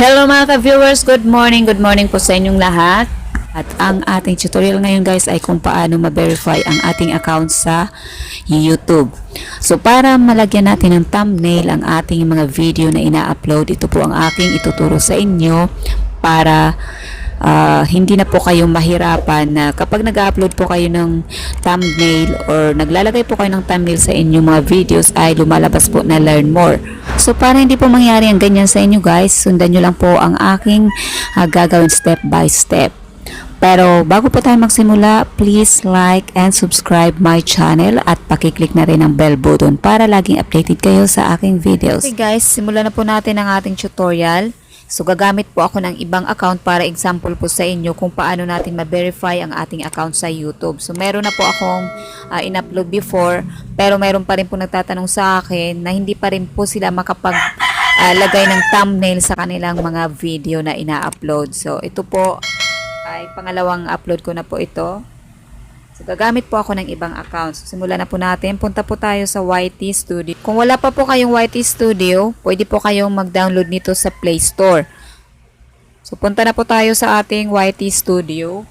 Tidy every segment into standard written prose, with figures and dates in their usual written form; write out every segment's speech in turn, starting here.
Hello mga ka-viewers, good morning po sa inyong lahat. At ang ating tutorial ngayon guys ay kung paano ma-verify ang ating account sa YouTube. So para malagyan natin ng thumbnail ang ating mga video na ina-upload, ito po ang aking ituturo sa inyo para hindi na po kayo mahirapan na kapag nag-upload po kayo ng thumbnail or naglalagay po kayo ng thumbnail sa inyong mga videos ay lumalabas po na learn more. So para hindi po mangyari ang ganyan sa inyo guys, sundan nyo lang po ang aking gagawin step by step. Pero bago po tayo magsimula, please like and subscribe my channel at pakiclick na rin ang bell button para laging updated kayo sa aking videos. Okay guys, simulan na po natin ang ating tutorial. So gagamit po ako ng ibang account para example po sa inyo kung paano natin ma-verify ang ating account sa YouTube. So meron na po akong in-upload before, pero meron pa rin po nagtatanong sa akin na hindi pa rin po sila makapag lagay ng thumbnail sa kanilang mga video na ina-upload. So ito po ay pangalawang upload ko na po ito. So, gagamit po ako ng ibang accounts. So, simulan na po natin. Punta po tayo sa YT Studio. Kung wala pa po kayong YT Studio, pwede po kayong mag-download nito sa Play Store. So, punta na po tayo sa ating YT Studio.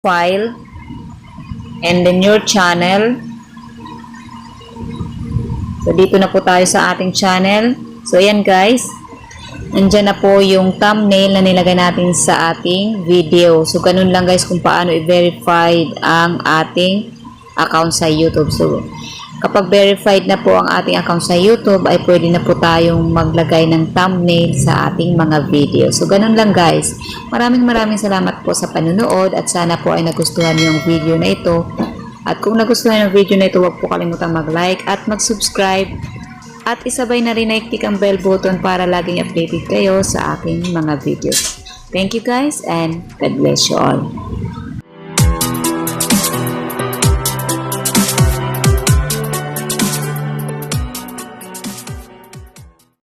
file, and then your channel. So, dito na po tayo sa ating channel. So, ayan guys. Nandyan na po yung thumbnail na nilagay natin sa ating video. So, ganun lang guys kung paano i-verify ang ating account sa YouTube. So, kapag verified na po ang ating account sa YouTube, ay pwede na po tayong maglagay ng thumbnail sa ating mga video. So, ganun lang guys. Maraming salamat po sa panunood at sana po ay nagustuhan niyo yung video na ito. At kung nagustuhan ng video na ito, huwag po kalimutang mag-like at mag-subscribe. At isabay na rin na i-click ang bell button para laging updated kayo sa aking mga videos. Thank you guys and God bless you all.